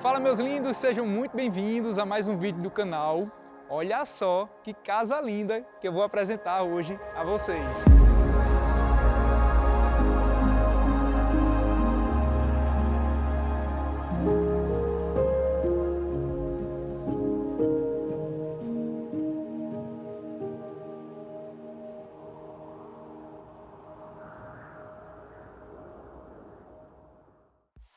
Fala meus lindos, sejam muito bem-vindos a mais um vídeo do canal. Olha só que casa linda que eu vou apresentar hoje a vocês.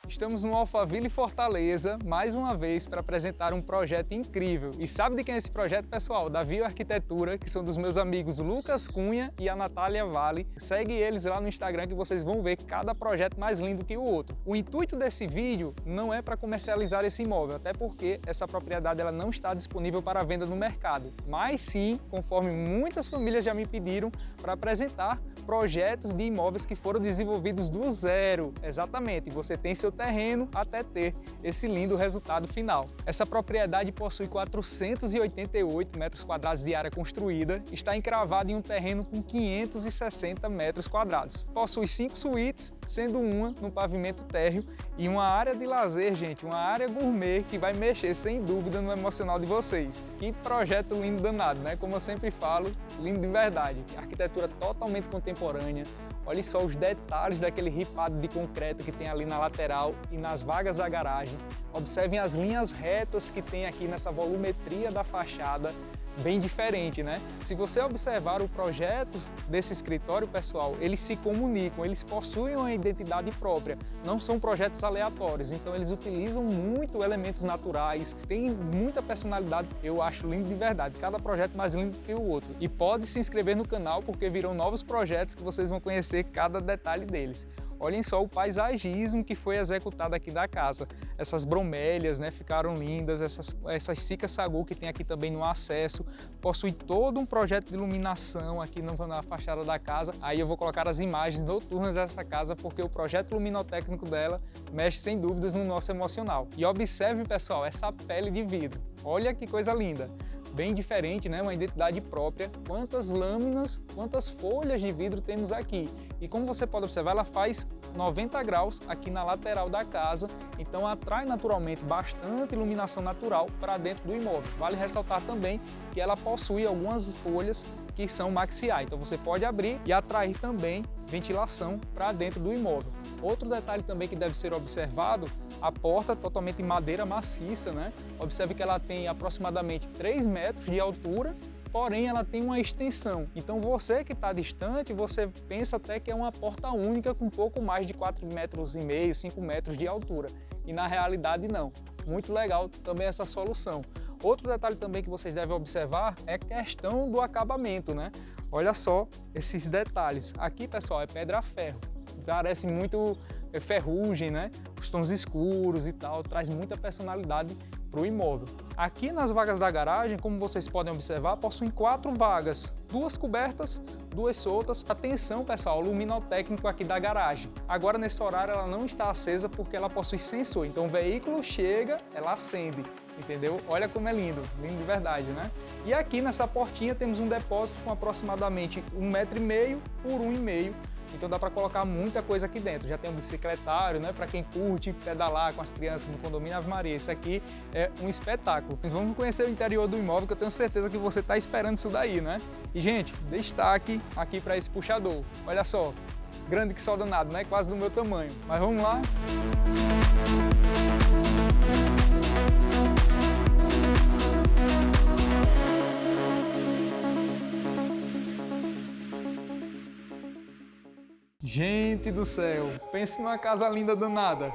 Estamos no Alphaville Fortaleza, mais uma vez, para apresentar um projeto incrível. E sabe de quem é esse projeto, pessoal? Da Viu Arquitetura, que são dos meus amigos Lucas Cunha e a Natália Vale. Segue eles lá no Instagram que vocês vão ver cada projeto mais lindo que o outro. O intuito desse vídeo não é para comercializar esse imóvel, até porque essa propriedade ela não está disponível para venda no mercado. Mas sim, conforme muitas famílias já me pediram, para apresentar projetos de imóveis que foram desenvolvidos do zero. Exatamente, você tem seu terreno até ter esse lindo resultado final. Essa propriedade possui 488 metros quadrados de área construída, está encravada em um terreno com 560 metros quadrados. Possui 5 suítes, sendo uma no pavimento térreo e uma área de lazer, gente, uma área gourmet que vai mexer sem dúvida no emocional de vocês. Que projeto lindo danado, né? Como eu sempre falo, lindo de verdade. Arquitetura totalmente contemporânea. Olha só os detalhes daquele ripado de concreto que tem ali na lateral e nas vagas da garagem. Observem as linhas retas que tem aqui nessa volumetria da fachada, bem diferente, né? Se você observar o projeto desse escritório, pessoal, eles se comunicam, eles possuem uma identidade própria, não são projetos aleatórios, então eles utilizam muito elementos naturais, tem muita personalidade, eu acho lindo de verdade, cada projeto mais lindo que o outro. E pode se inscrever no canal porque virão novos projetos que vocês vão conhecer cada detalhe deles. Olhem só o paisagismo que foi executado aqui da casa. Essas bromélias, né, ficaram lindas, essas cicas sagu que tem aqui também no acesso. Possui todo um projeto de iluminação aqui na fachada da casa. Aí eu vou colocar as imagens noturnas dessa casa porque o projeto luminotécnico dela mexe sem dúvidas no nosso emocional. E observe, pessoal, essa pele de vidro. Olha que coisa linda. Bem diferente, né? Uma identidade própria. Quantas lâminas, quantas folhas de vidro temos aqui. E como você pode observar, ela faz 90 graus aqui na lateral da casa, então atrai naturalmente bastante iluminação natural para dentro do imóvel. Vale ressaltar também que ela possui algumas folhas que são maxiais, então você pode abrir e atrair também ventilação para dentro do imóvel. Outro detalhe também que deve ser observado, a porta totalmente em madeira maciça, né? Observe que ela tem aproximadamente 3 metros de altura, porém ela tem uma extensão. Então você que está distante, você pensa até que é uma porta única com pouco mais de 4,5 metros, 5 metros de altura. E na realidade não. Muito legal também essa solução. Outro detalhe também que vocês devem observar é a questão do acabamento, né? Olha só esses detalhes. Aqui, pessoal, é pedra-ferro. Parece muito ferrugem, né? Os tons escuros e tal, traz muita personalidade para o imóvel. Aqui nas vagas da garagem, como vocês podem observar, possuem 4 vagas, 2 cobertas, 2 soltas. Atenção, pessoal, luminotécnico aqui da garagem. Agora nesse horário ela não está acesa porque ela possui sensor, então o veículo chega, ela acende. Entendeu? Olha como é lindo, lindo de verdade, né? E aqui nessa portinha temos um depósito com aproximadamente 1,5 m por 1,5 m. Então dá para colocar muita coisa aqui dentro. Já tem um bicicletário, né? Para quem curte pedalar com as crianças no condomínio Ave Maria. Isso aqui é um espetáculo. Vamos conhecer o interior do imóvel, que eu tenho certeza que você está esperando isso daí, né? E, gente, destaque aqui para esse puxador. Olha só, grande que só danado, né? Quase do meu tamanho. Mas vamos lá. Gente do céu, pense numa casa linda danada.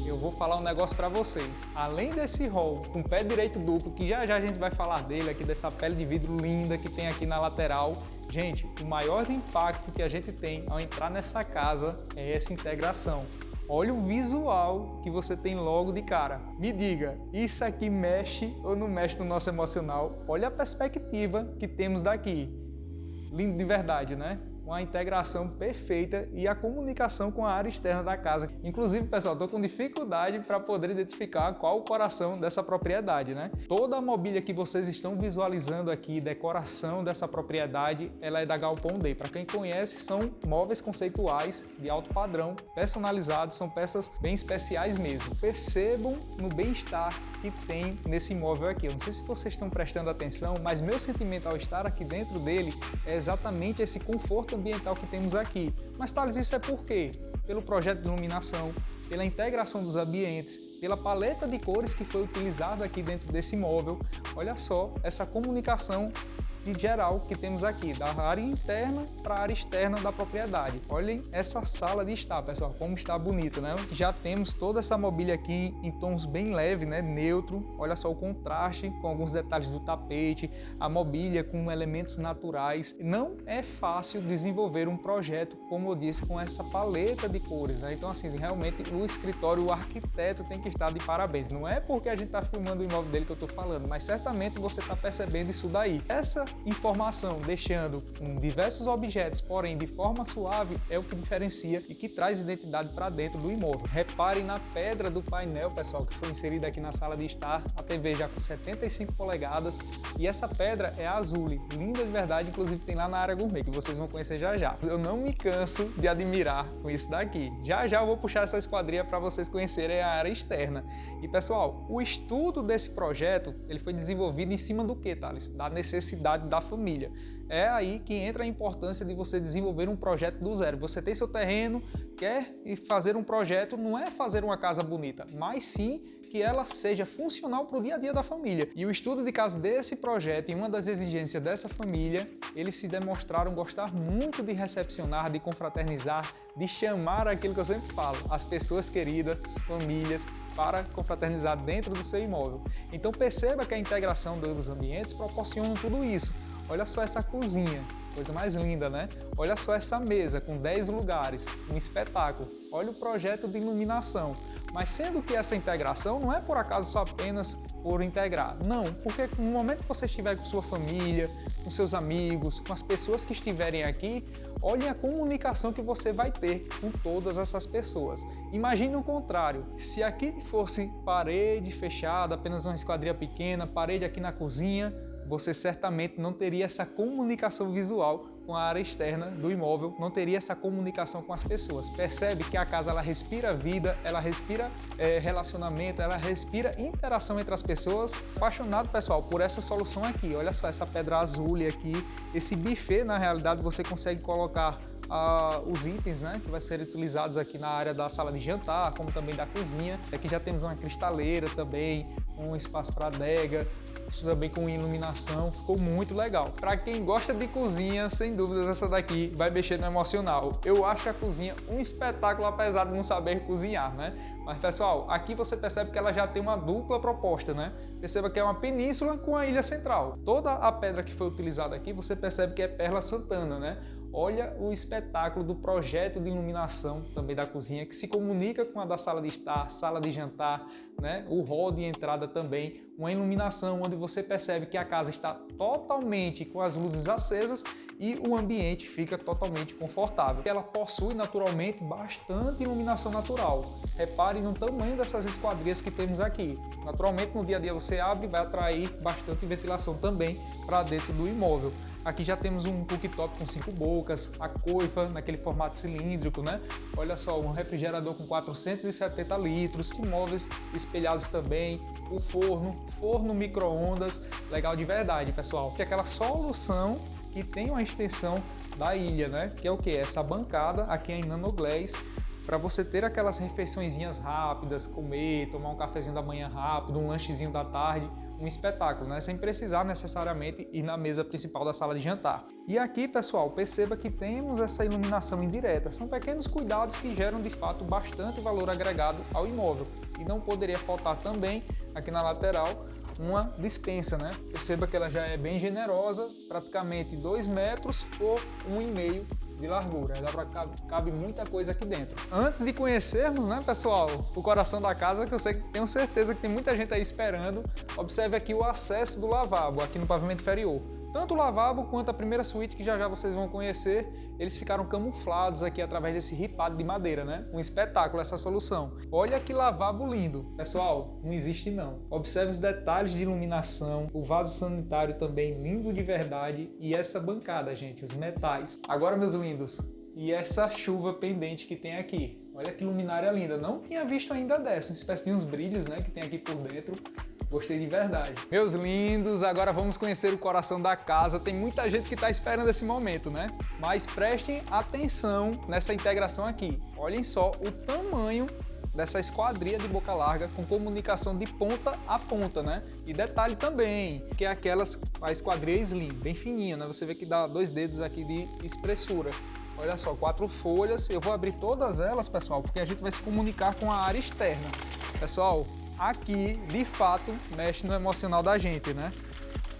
Eu vou falar um negócio para vocês. Além desse hall com pé direito duplo, que já a gente vai falar dele aqui, dessa pele de vidro linda que tem aqui na lateral, gente, o maior impacto que a gente tem ao entrar nessa casa é essa integração. Olha o visual que você tem logo de cara. Me diga, isso aqui mexe ou não mexe no nosso emocional? Olha a perspectiva que temos daqui. Lindo de verdade, né? com a integração perfeita e a comunicação com a área externa da casa. Inclusive, pessoal, estou com dificuldade para poder identificar qual o coração dessa propriedade, né? Toda a mobília que vocês estão visualizando aqui, decoração dessa propriedade, ela é da Galpão Day. Para quem conhece, são móveis conceituais de alto padrão, personalizados, são peças bem especiais mesmo. Percebam no bem-estar que tem nesse imóvel aqui. Eu não sei se vocês estão prestando atenção, mas meu sentimento ao estar aqui dentro dele é exatamente esse conforto ambiental que temos aqui. Mas, Thales, isso é por quê? Pelo projeto de iluminação, pela integração dos ambientes, pela paleta de cores que foi utilizada aqui dentro desse imóvel. Olha só essa comunicação de geral que temos aqui, da área interna para a área externa da propriedade. Olhem essa sala de estar, pessoal, como está bonito, né? Já temos toda essa mobília aqui em tons bem leve, né? Neutro. Olha só o contraste com alguns detalhes do tapete, a mobília com elementos naturais. Não é fácil desenvolver um projeto, como eu disse, com essa paleta de cores, né? Então, assim, realmente o escritório, o arquiteto tem que estar de parabéns. Não é porque a gente está filmando o imóvel dele que eu estou falando, mas certamente você está percebendo isso daí. Essa informação, deixando diversos objetos, porém de forma suave, é o que diferencia e que traz identidade para dentro do imóvel. Reparem na pedra do painel, pessoal, que foi inserida aqui na sala de estar, a TV já com 75 polegadas, e essa pedra é azul, linda de verdade, inclusive tem lá na área gourmet, que vocês vão conhecer já já. Eu não me canso de admirar com isso daqui. Já já eu vou puxar essa esquadria para vocês conhecerem a área externa. E pessoal, o estudo desse projeto, ele foi desenvolvido em cima do que, Thales? Da necessidade da família. É aí que entra a importância de você desenvolver um projeto do zero. Você tem seu terreno, quer fazer um projeto, não é fazer uma casa bonita, mas sim que ela seja funcional para o dia a dia da família. E o estudo de caso desse projeto e uma das exigências dessa família, eles se demonstraram gostar muito de recepcionar, de confraternizar, de chamar aquilo que eu sempre falo, as pessoas queridas, famílias, para confraternizar dentro do seu imóvel. Então perceba que a integração dos ambientes proporciona tudo isso. Olha só essa cozinha, coisa mais linda, né? Olha só essa mesa com 10 lugares, um espetáculo. Olha o projeto de iluminação. Mas sendo que essa integração não é por acaso só apenas por integrar. Não, porque no momento que você estiver com sua família, com seus amigos, com as pessoas que estiverem aqui, olhem a comunicação que você vai ter com todas essas pessoas. Imagine o contrário, se aqui fosse parede fechada, apenas uma esquadria pequena, parede aqui na cozinha, você certamente não teria essa comunicação visual com a área externa do imóvel, não teria essa comunicação com as pessoas. Percebe que a casa ela respira vida, ela respira relacionamento, ela respira interação entre as pessoas. Apaixonado, pessoal, por essa solução aqui. Olha só essa pedra azul aqui, esse buffet, na realidade, você consegue colocar os itens, né, que vai ser utilizados aqui na área da sala de jantar, como também da cozinha. Aqui já temos uma cristaleira também, um espaço para adega, também com iluminação, ficou muito legal. Para quem gosta de cozinha, sem dúvidas essa daqui vai mexer no emocional. Eu acho a cozinha um espetáculo, apesar de não saber cozinhar, né? Mas pessoal, aqui você percebe que ela já tem uma dupla proposta, né? Perceba que é uma península com a ilha central. Toda a pedra que foi utilizada aqui, você percebe que é Perla Santana, né? Olha o espetáculo do projeto de iluminação também da cozinha, que se comunica com a da sala de estar, sala de jantar, né? O hall de entrada também, uma iluminação onde você percebe que a casa está totalmente com as luzes acesas e o ambiente fica totalmente confortável. Ela possui naturalmente bastante iluminação natural. Repare no tamanho dessas esquadrias que temos aqui. Naturalmente no dia a dia você abre e vai atrair bastante ventilação também para dentro do imóvel. Aqui já temos um cooktop com 5 bocas, a coifa naquele formato cilíndrico, né? Olha só, um refrigerador com 470 litros, móveis espelhados também, o forno micro-ondas, legal de verdade, pessoal. Tem aquela solução que tem uma extensão da ilha, né? Que é o que? Essa bancada aqui em nanoglass, para você ter aquelas refeiçõezinhas rápidas, comer, tomar um cafezinho da manhã rápido, um lanchezinho da tarde, um espetáculo, né? Sem precisar necessariamente ir na mesa principal da sala de jantar. E aqui, pessoal, perceba que temos essa iluminação indireta. São pequenos cuidados que geram, de fato, bastante valor agregado ao imóvel. E não poderia faltar também, aqui na lateral, uma despensa, né? Perceba que ela já é bem generosa, praticamente 2 metros por 1,5 de largura. Cabe muita coisa aqui dentro. Antes de conhecermos, né, pessoal, o coração da casa, que eu tenho certeza que tem muita gente aí esperando, observe aqui o acesso do lavabo, aqui no pavimento inferior. Tanto o lavabo quanto a primeira suíte, que já já vocês vão conhecer, eles ficaram camuflados aqui através desse ripado de madeira, né? Um espetáculo essa solução. Olha que lavabo lindo. Pessoal, não existe não. Observe os detalhes de iluminação, o vaso sanitário também lindo de verdade e essa bancada, gente, os metais. Agora, meus lindos, e essa chuva pendente que tem aqui. Olha que luminária linda. Não tinha visto ainda dessa, uma espécie de uns brilhos, né, que tem aqui por dentro. Gostei de verdade. Meus lindos, agora vamos conhecer o coração da casa. Tem muita gente que está esperando esse momento, né? Mas prestem atenção nessa integração aqui. Olhem só o tamanho dessa esquadria de boca larga com comunicação de ponta a ponta, né? E detalhe também, que é a esquadria slim, bem fininha, né? Você vê que dá 2 dedos aqui de espessura. Olha só, 4 folhas. Eu vou abrir todas elas, pessoal, porque a gente vai se comunicar com a área externa. Pessoal, aqui, de fato, mexe no emocional da gente, né?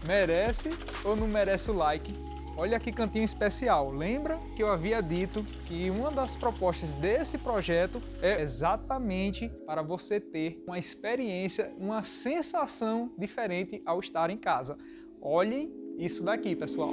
Merece ou não merece o like? Olha que cantinho especial. Lembra que eu havia dito que uma das propostas desse projeto é exatamente para você ter uma experiência, uma sensação diferente ao estar em casa. Olhem isso daqui, pessoal.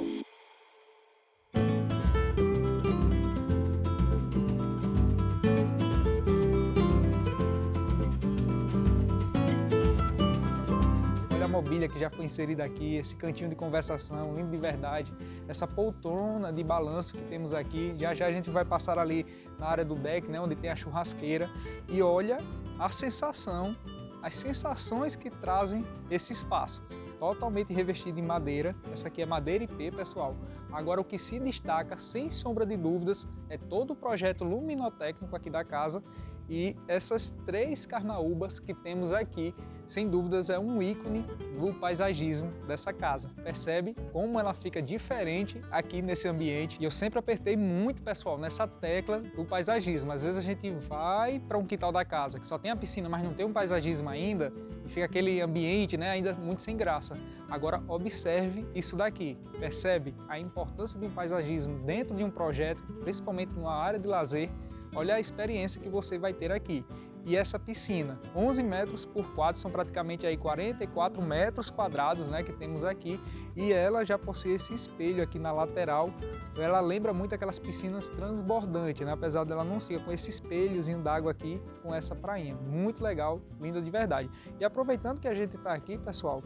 Mobília que já foi inserida aqui, esse cantinho de conversação, lindo de verdade, essa poltrona de balanço que temos aqui, já a gente vai passar ali na área do deck, né, onde tem a churrasqueira, e olha a sensação, as sensações que trazem esse espaço, totalmente revestido em madeira. Essa aqui é madeira IP, pessoal. Agora o que se destaca, sem sombra de dúvidas, é todo o projeto luminotécnico aqui da casa e essas 3 carnaúbas que temos aqui, sem dúvidas é um ícone do paisagismo dessa casa. Percebe como ela fica diferente aqui nesse ambiente? E eu sempre apertei muito, pessoal, nessa tecla do paisagismo. Às vezes a gente vai para um quintal da casa que só tem a piscina, mas não tem um paisagismo ainda, e fica aquele ambiente, né, ainda muito sem graça. Agora observe isso daqui. Percebe a importância de um paisagismo dentro de um projeto, principalmente numa área de lazer? Olha a experiência que você vai ter aqui. E essa piscina, 11 metros por 4, são praticamente aí 44 metros quadrados, né, que temos aqui. E ela já possui esse espelho aqui na lateral. Ela lembra muito aquelas piscinas transbordantes, né, apesar dela não ser com esse espelhozinho d'água aqui, com essa prainha. Muito legal, linda de verdade. E aproveitando que a gente está aqui, pessoal,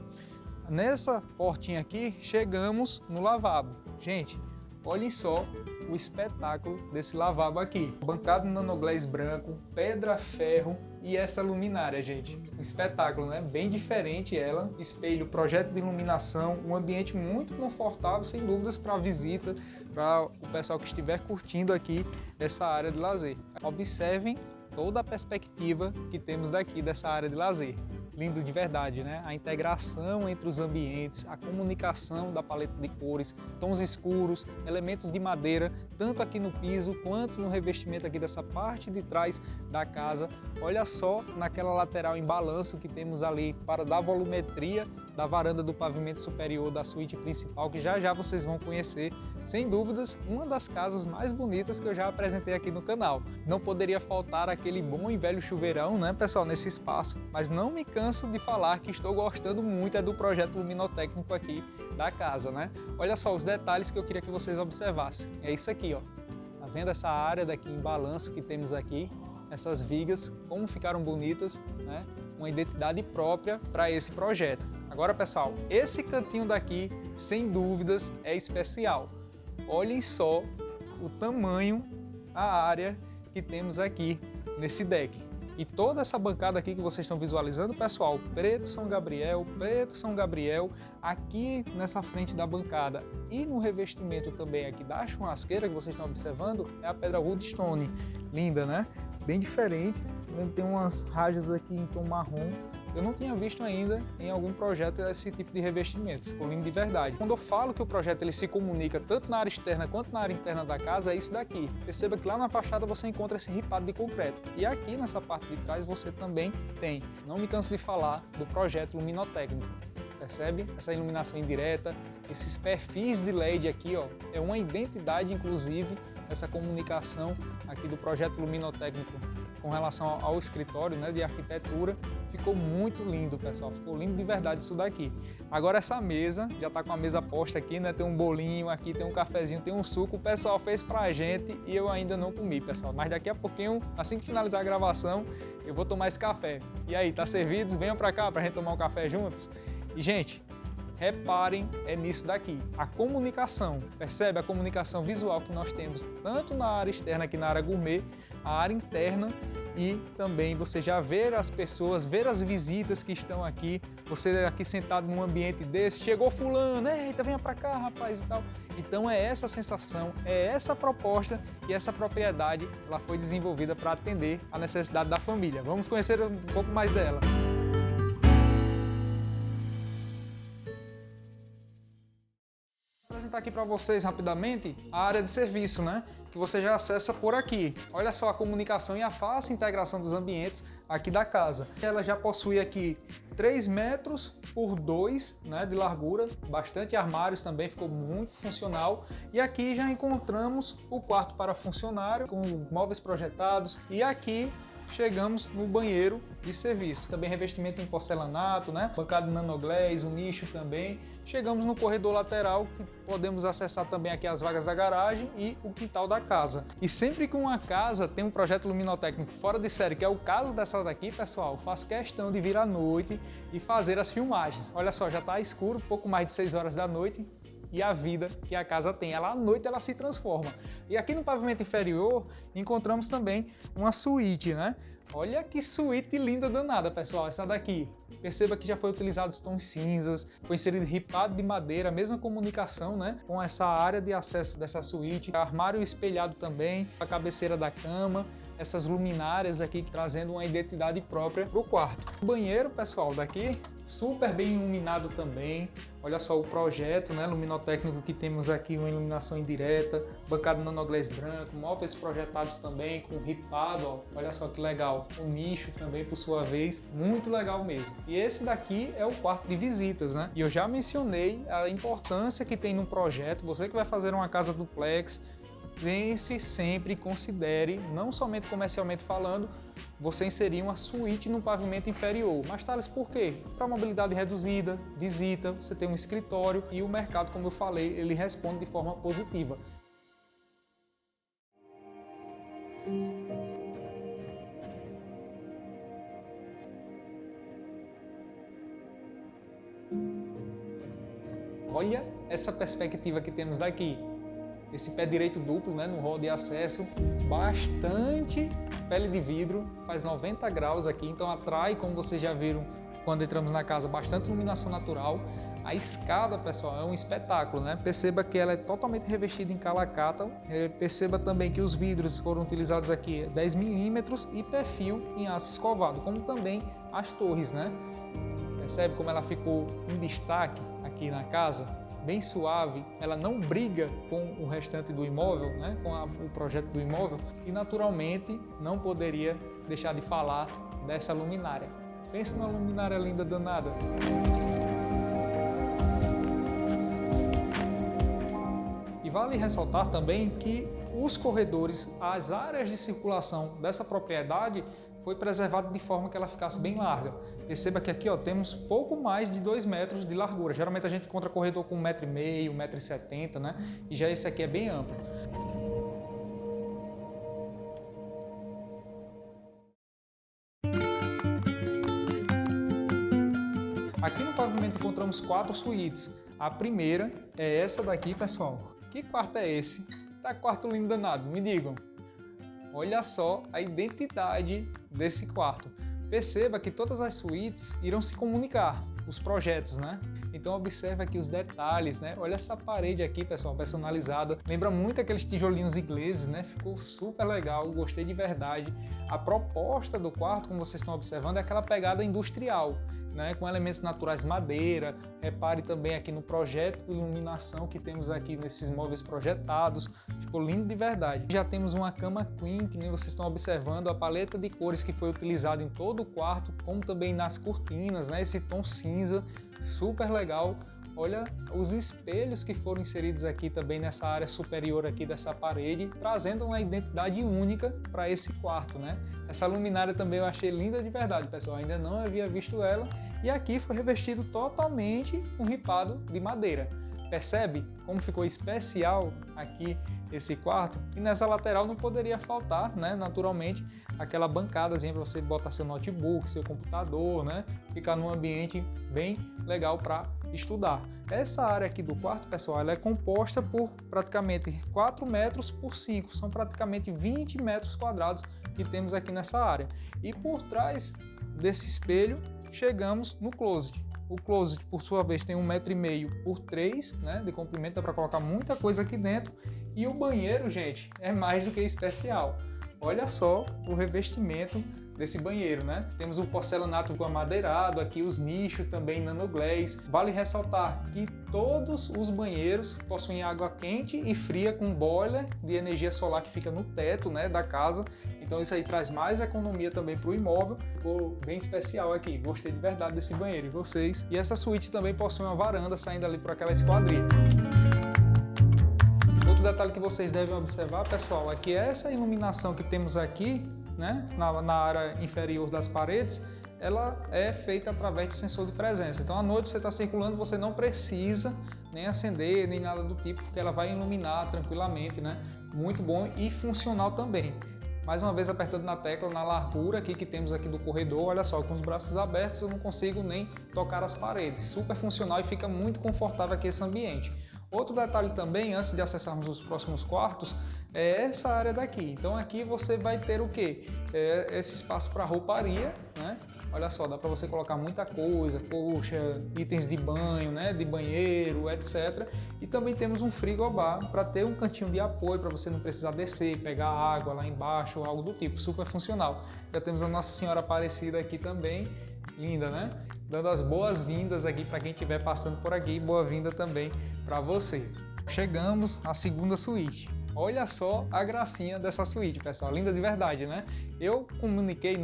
nessa portinha aqui, chegamos no lavabo. Gente, olhem só o espetáculo desse lavabo aqui. Bancada nanoglass branco, pedra ferro e essa luminária, gente. Um espetáculo, né? Bem diferente ela. Espelho, projeto de iluminação, um ambiente muito confortável, sem dúvidas, para a visita, para o pessoal que estiver curtindo aqui essa área de lazer. Observem toda a perspectiva que temos daqui dessa área de lazer. Lindo de verdade, né? A integração entre os ambientes, a comunicação da paleta de cores, tons escuros, elementos de madeira, tanto aqui no piso quanto no revestimento aqui dessa parte de trás da casa. Olha só naquela lateral em balanço que temos ali para dar volumetria da varanda do pavimento superior da suíte principal, que já vocês vão conhecer. Sem dúvidas, uma das casas mais bonitas que eu já apresentei aqui no canal. Não poderia faltar aquele bom e velho chuveirão, né, pessoal, nesse espaço, mas não me canso de falar que estou gostando muito do projeto luminotécnico aqui da casa, né? Olha só os detalhes que eu queria que vocês observassem. É isso aqui, ó. Tá vendo essa área daqui em balanço que temos aqui? Essas vigas, como ficaram bonitas, né? Uma identidade própria para esse projeto. Agora, pessoal, esse cantinho daqui, sem dúvidas, é especial. Olhem só o tamanho, a área que temos aqui nesse deck. E toda essa bancada aqui que vocês estão visualizando, pessoal, preto São Gabriel, aqui nessa frente da bancada e no revestimento também aqui da churrasqueira que vocês estão observando, é a pedra Woodstone. Linda, né? Bem diferente, tem umas rajas aqui em tom marrom. Eu não tinha visto ainda em algum projeto esse tipo de revestimento, ficou lindo de verdade. Quando eu falo que o projeto ele se comunica tanto na área externa quanto na área interna da casa, é isso daqui. Perceba que lá na fachada você encontra esse ripado de concreto. E aqui nessa parte de trás você também tem. Não me canso de falar do projeto luminotécnico. Percebe? Essa iluminação indireta, esses perfis de LED aqui, ó, é uma identidade inclusive, essa comunicação aqui do projeto luminotécnico com relação ao escritório, né, de arquitetura. Ficou muito lindo, pessoal, ficou lindo de verdade isso daqui. Agora essa mesa, já está com a mesa posta aqui, né, tem um bolinho aqui, tem um cafezinho, tem um suco, o pessoal fez pra gente e eu ainda não comi, pessoal. Mas daqui a pouquinho, assim que finalizar a gravação, eu vou tomar esse café. E aí, tá servidos? Venham pra cá pra gente tomar um café juntos. E, gente, reparem nisso daqui, a comunicação, percebe a comunicação visual que nós temos tanto na área externa, aqui na área gourmet, a área interna e também você já ver as pessoas, ver as visitas que estão aqui, você aqui sentado num ambiente desse, chegou fulano, eita, venha pra cá, rapaz, e tal. Então é essa sensação, é essa proposta e essa propriedade, ela foi desenvolvida para atender a necessidade da família. Vamos conhecer um pouco mais dela. Vou apresentar aqui para vocês rapidamente a área de serviço, né? Que você já acessa por aqui. Olha só a comunicação e a fácil integração dos ambientes aqui da casa. Ela já possui aqui 3 metros por 2, né, de largura, bastante armários também, ficou muito funcional. E aqui já encontramos o quarto para funcionário, com móveis projetados. E aqui chegamos no banheiro de serviço. Também revestimento em porcelanato, né? Bancada de nanoglass, um nicho também. Chegamos no corredor lateral, que podemos acessar também aqui as vagas da garagem e o quintal da casa. E sempre que uma casa tem um projeto luminotécnico fora de série, que é o caso dessa daqui, pessoal, faço questão de vir à noite e fazer as filmagens. Olha só, já está escuro, pouco mais de 6 horas da noite. E a vida que a casa tem, ela à noite ela se transforma. E aqui no pavimento inferior encontramos também uma suíte, né? Olha que suíte linda danada, pessoal, essa daqui. Perceba que já foi utilizado os tons cinzas, foi inserido ripado de madeira, a mesma comunicação, né? Com essa área de acesso dessa suíte, armário espelhado também, a cabeceira da cama, essas luminárias aqui trazendo uma identidade própria para o quarto. O banheiro, pessoal, daqui super bem iluminado também. Olha só o projeto, né, luminotécnico que temos aqui, uma iluminação indireta, bancada nanoglass branco, móveis projetados também com ripado, ó. Olha só que legal. O nicho também, por sua vez, muito legal mesmo. E esse daqui é o quarto de visitas, né? E eu já mencionei a importância que tem num projeto. Você que vai fazer uma casa duplex, pense sempre e considere, não somente comercialmente falando, você inserir uma suíte no pavimento inferior. Mas, Thales, por quê? Para mobilidade reduzida, visita, você tem um escritório e o mercado, como eu falei, ele responde de forma positiva. Olha essa perspectiva que temos daqui. Esse pé direito duplo, né, no hall de acesso, bastante pele de vidro, faz 90 graus aqui, então atrai, como vocês já viram quando entramos na casa, bastante iluminação natural. A escada, pessoal, é um espetáculo, né? Perceba que ela é totalmente revestida em calacata. Perceba também que os vidros foram utilizados aqui 10 milímetros e perfil em aço escovado, como também as torres, né? Percebe como ela ficou em destaque aqui na casa? Bem suave, ela não briga com o restante do imóvel, né? Com o projeto do imóvel, e naturalmente não poderia deixar de falar dessa luminária. Pense numa luminária linda danada. E vale ressaltar também que os corredores, as áreas de circulação dessa propriedade foi preservado de forma que ela ficasse bem larga. Perceba que aqui, ó, temos pouco mais de 2 metros de largura. Geralmente a gente encontra corredor com 1,5 m, 1,70 m, né? E já esse aqui é bem amplo. Aqui no pavimento encontramos 4 suítes. A primeira é essa daqui, pessoal. Que quarto é esse? Tá quarto lindo danado, me digam. Olha só a identidade desse quarto. Perceba que todas as suítes irão se comunicar, os projetos, né? Então observe aqui os detalhes, né? Olha essa parede aqui, pessoal, personalizada. Lembra muito aqueles tijolinhos ingleses, né? Ficou super legal, gostei de verdade. A proposta do quarto, como vocês estão observando, é aquela pegada industrial, né, com elementos naturais, madeira. Repare também aqui no projeto de iluminação que temos aqui nesses móveis projetados. Ficou lindo de verdade. Já temos uma cama queen, que nem vocês estão observando, a paleta de cores que foi utilizada em todo o quarto, como também nas cortinas, né, esse tom cinza, super legal. olha os espelhos que foram inseridos aqui também nessa área superior aqui dessa parede, trazendo uma identidade única para esse quarto, né? Essa luminária também eu achei linda de verdade, pessoal, ainda não havia visto ela. E aqui foi revestido totalmente com ripado de madeira. Percebe como ficou especial aqui esse quarto? E nessa lateral não poderia faltar, né, naturalmente, aquela bancadazinha para você botar seu notebook, seu computador, né, ficar num ambiente bem legal para estudar. Essa área aqui do quarto, pessoal, ela é composta por praticamente 4 metros por 5, são praticamente 20 metros quadrados que temos aqui nessa área. E por trás desse espelho chegamos no closet. O closet, por sua vez, tem 1,5 m por 3, né, de comprimento, dá para colocar muita coisa aqui dentro. E o banheiro, gente, é mais do que especial. Olha só o revestimento desse banheiro, né? Temos o porcelanato amadeirado, aqui os nichos também nanoglass. Vale ressaltar que todos os banheiros possuem água quente e fria com boiler de energia solar que fica no teto, né, da casa. Então isso aí traz mais economia também para o imóvel. Ficou bem especial aqui, gostei de verdade desse banheiro, e vocês? E essa suíte também possui uma varanda saindo ali por aquela esquadria. Outro detalhe que vocês devem observar, pessoal, é que essa iluminação que temos aqui, né, na área inferior das paredes, ela é feita através de sensor de presença. Então à noite você está circulando, você não precisa nem acender, nem nada do tipo, porque ela vai iluminar tranquilamente, né? Muito bom e funcional também. Mais uma vez apertando na tecla, na largura aqui que temos aqui do corredor, olha só, com os braços abertos eu não consigo nem tocar as paredes. Super funcional e fica muito confortável aqui esse ambiente. Outro detalhe também, antes de acessarmos os próximos quartos, é essa área daqui. Então aqui você vai ter o quê? Esse espaço para rouparia, né? Olha só, dá para você colocar muita coisa, coxa, itens de banho, né? De banheiro, etc. E também temos um frigobar para ter um cantinho de apoio, para você não precisar descer, pegar água lá embaixo ou algo do tipo, super funcional. Já temos a Nossa Senhora Aparecida aqui também, linda, né? Dando as boas-vindas aqui para quem estiver passando por aqui, boa-vinda também para você. Chegamos à segunda suíte. Olha só a gracinha dessa suíte, pessoal, linda de verdade, né? Eu comuniquei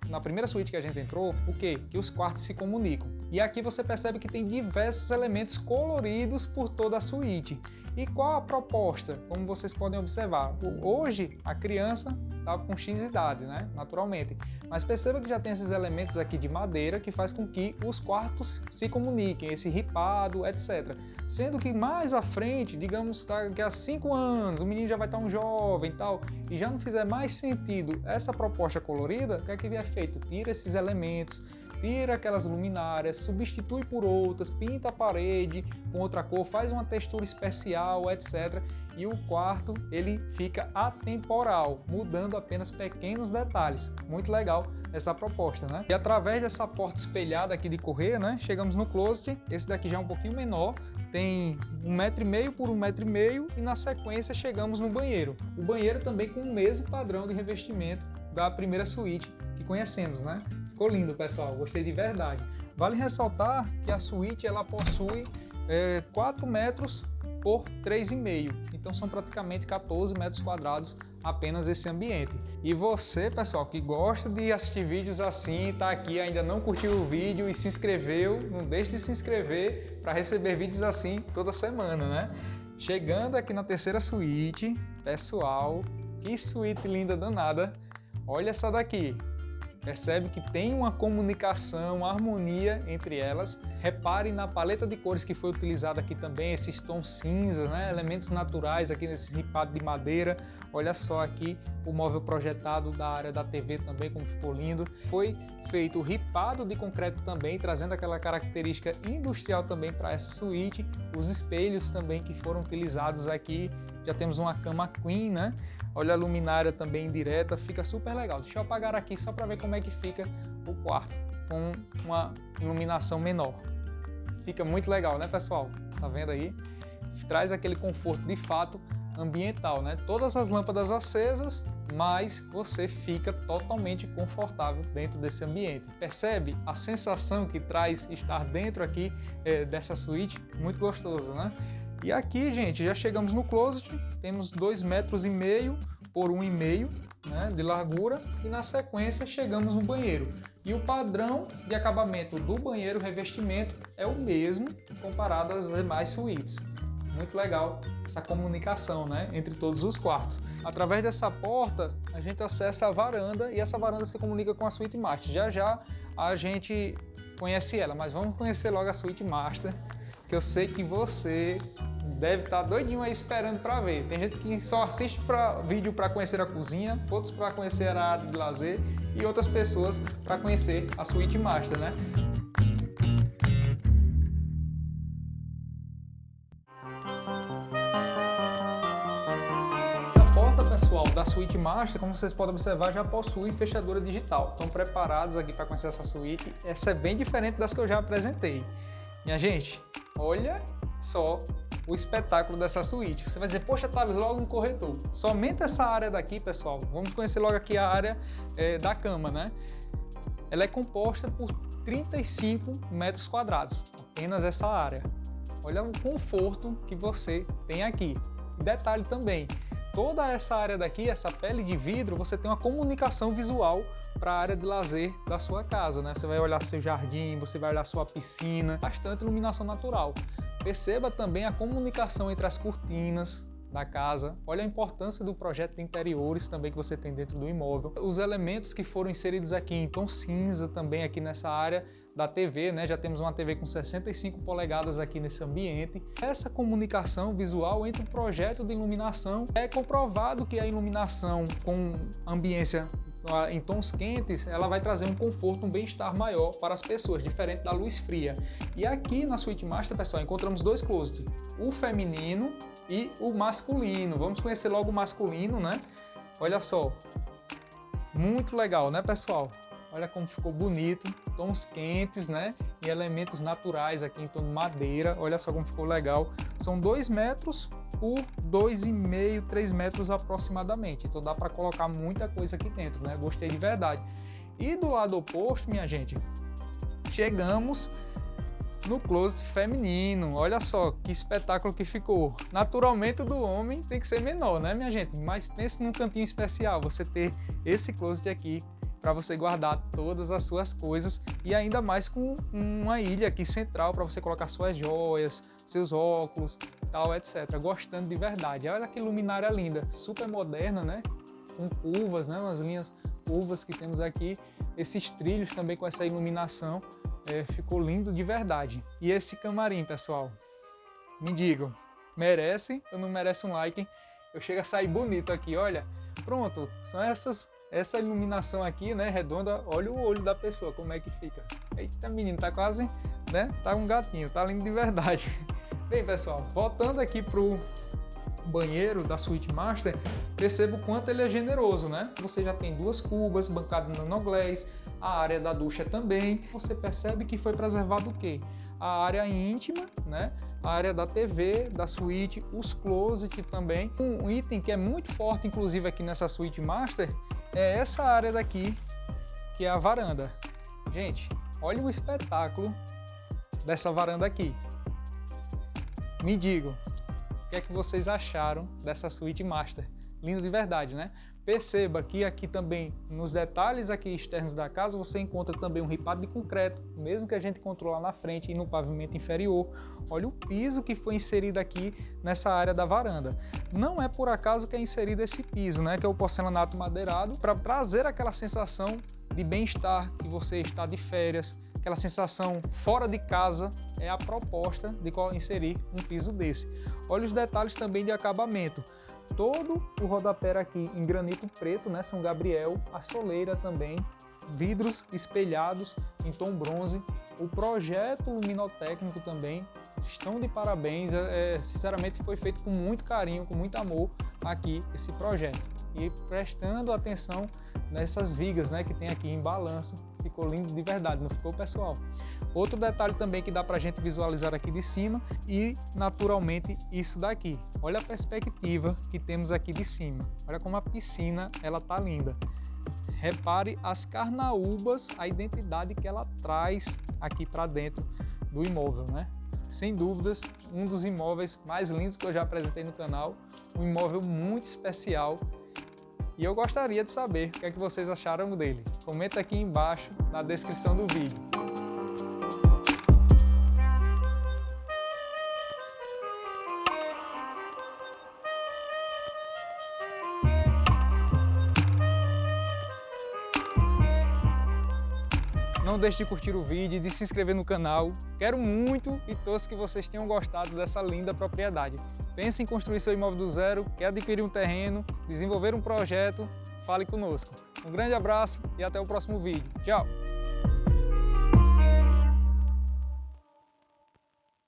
na primeira suíte que a gente entrou, o quê? Que os quartos se comunicam. E aqui você percebe que tem diversos elementos coloridos por toda a suíte. E qual a proposta? Como vocês podem observar, hoje a criança está com X idade, né? Naturalmente. Mas perceba que já tem esses elementos aqui de madeira que faz com que os quartos se comuniquem, esse ripado, etc. Sendo que mais à frente, digamos daqui a 5 anos, o menino já vai estar um jovem e tal, e já não fizer mais sentido essa proposta colorida, o que é que é feito? Tira esses elementos, tira aquelas luminárias, substitui por outras, pinta a parede com outra cor, faz uma textura especial, etc. E o quarto ele fica atemporal, mudando apenas pequenos detalhes. Muito legal essa proposta, né? E através dessa porta espelhada aqui de correr, né, chegamos no closet. Esse daqui já é um pouquinho menor, tem 1,5 m por 1,5 m e na sequência chegamos no banheiro. O banheiro também com o mesmo padrão de revestimento da primeira suíte que conhecemos, né? Ficou lindo, pessoal, gostei de verdade. Vale ressaltar que a suíte ela possui 4 metros por 3,5, então são praticamente 14 metros quadrados apenas esse ambiente. E você, pessoal, que gosta de assistir vídeos assim, tá aqui, ainda não curtiu o vídeo e se inscreveu, não deixe de se inscrever para receber vídeos assim toda semana, né? Chegando aqui na terceira suíte, pessoal, que suíte linda danada, olha essa daqui. Percebe que tem uma comunicação, uma harmonia entre elas. Repare na paleta de cores que foi utilizada aqui também, esses tons cinza, né? Elementos naturais aqui nesse ripado de madeira. Olha só aqui o móvel projetado da área da TV também, como ficou lindo. Foi feito o ripado de concreto também, trazendo aquela característica industrial também para essa suíte. Os espelhos também que foram utilizados aqui. Já temos uma cama queen, né? Olha a luminária também direta, fica super legal. Deixa eu apagar aqui só para ver como é que fica o quarto com uma iluminação menor. Fica muito legal, né, pessoal? Tá vendo aí? Traz aquele conforto de fato ambiental, né? Todas as lâmpadas acesas, mas você fica totalmente confortável dentro desse ambiente. Percebe a sensação que traz estar dentro aqui dessa suíte? Muito gostoso, né? E aqui, gente, já chegamos no closet, temos 2,5 metros por 1,5 m, né, de largura, e na sequência chegamos no banheiro. E o padrão de acabamento do banheiro, revestimento, é o mesmo comparado às demais suítes. Muito legal essa comunicação, né, entre todos os quartos. Através dessa porta, a gente acessa a varanda e essa varanda se comunica com a suíte master. Já já a gente conhece ela, mas vamos conhecer logo a suíte master, que eu sei que você deve estar doidinho aí esperando para ver. Tem gente que só assiste vídeo para conhecer a cozinha, outros para conhecer a área de lazer e outras pessoas para conhecer a suíte master, né? Pessoal, da suíte master, como vocês podem observar, já possui fechadura digital. Estão preparados aqui para conhecer essa suíte. Essa é bem diferente das que eu já apresentei. Minha gente, olha só o espetáculo dessa suíte. Você vai dizer, poxa, Thales, logo um corretor. Somente essa área daqui, pessoal, vamos conhecer logo aqui a área da cama, né? Ela é composta por 35 metros quadrados, apenas essa área. Olha o conforto que você tem aqui. E detalhe também, toda essa área daqui, essa pele de vidro, você tem uma comunicação visual para a área de lazer da sua casa, né? Você vai olhar seu jardim, você vai olhar sua piscina, bastante iluminação natural. Perceba também a comunicação entre as cortinas da casa. Olha a importância do projeto de interiores também que você tem dentro do imóvel. Os elementos que foram inseridos aqui em tom cinza também aqui nessa área da TV, né? Já temos uma TV com 65 polegadas aqui nesse ambiente. Essa comunicação visual entre o projeto de iluminação, é comprovado que a iluminação com ambiência em tons quentes, ela vai trazer um conforto, um bem-estar maior para as pessoas, diferente da luz fria. E aqui na suíte master, pessoal, encontramos dois closets, o feminino e o masculino. Vamos conhecer logo o masculino, né? Olha só, muito legal, né, pessoal? Olha como ficou bonito, tons quentes, né? E elementos naturais aqui em tom de madeira. Olha só como ficou legal. São 2 metros por 2,5, 3 metros aproximadamente. Então dá para colocar muita coisa aqui dentro, né? Gostei de verdade. E do lado oposto, minha gente, chegamos no closet feminino. Olha só que espetáculo que ficou. Naturalmente o do homem tem que ser menor, né, minha gente? Mas pense num cantinho especial, você ter esse closet aqui para você guardar todas as suas coisas e ainda mais com uma ilha aqui central para você colocar suas joias, seus óculos, tal, etc. Gostando de verdade. Olha que luminária linda, super moderna, né? Com curvas, né? Umas linhas curvas que temos aqui. Esses trilhos também com essa iluminação. Ficou lindo de verdade. E esse camarim, pessoal, me digam, merece ou não merece um like? Eu chego a sair bonito aqui, olha. Pronto, são essa iluminação aqui, né, redonda. Olha o olho da pessoa, como é que fica. Eita, menino, tá quase, né, tá um gatinho, tá lindo de verdade. Bem, pessoal, voltando aqui pro banheiro da suíte master, perceba o quanto ele é generoso, né? Você já tem 2 cubas, bancada nanoglass, a área da ducha também. Você percebe que foi preservado o quê? A área íntima, né? A área da TV, da suíte, os closet também. Um item que é muito forte, inclusive aqui nessa suíte master, é essa área daqui, que é a varanda. Gente, olha o espetáculo dessa varanda aqui. Me digam, o que é que vocês acharam dessa suíte master? Linda de verdade, né? Perceba que aqui também, nos detalhes aqui externos da casa, você encontra também um ripado de concreto, mesmo que a gente encontrou lá na frente e no pavimento inferior. Olha o piso que foi inserido aqui nessa área da varanda. Não é por acaso que é inserido esse piso, né? Que é o porcelanato madeirado, para trazer aquela sensação de bem-estar, que você está de férias, aquela sensação fora de casa. É a proposta de inserir um piso desse. Olha os detalhes também de acabamento. Todo o rodapé aqui em granito preto, né, São Gabriel, a soleira também, vidros espelhados em tom bronze. O projeto luminotécnico também estão de parabéns. Sinceramente foi feito com muito carinho, com muito amor aqui esse projeto. E prestando atenção nessas vigas, né, que tem aqui em balanço. Ficou lindo de verdade, não ficou, pessoal? Outro detalhe também que dá pra gente visualizar aqui de cima e naturalmente isso daqui. Olha a perspectiva que temos aqui de cima. Olha como a piscina ela tá linda. Repare as carnaúbas, a identidade que ela traz aqui para dentro do imóvel, né? Sem dúvidas, um dos imóveis mais lindos que eu já apresentei no canal. Um imóvel muito especial. E eu gostaria de saber o que é que vocês acharam dele. Comenta aqui embaixo na descrição do vídeo. Não deixe de curtir o vídeo e de se inscrever no canal. Quero muito e torço que vocês tenham gostado dessa linda propriedade. Pense em construir seu imóvel do zero, quer adquirir um terreno, desenvolver um projeto? Fale conosco. Um grande abraço e até o próximo vídeo. Tchau!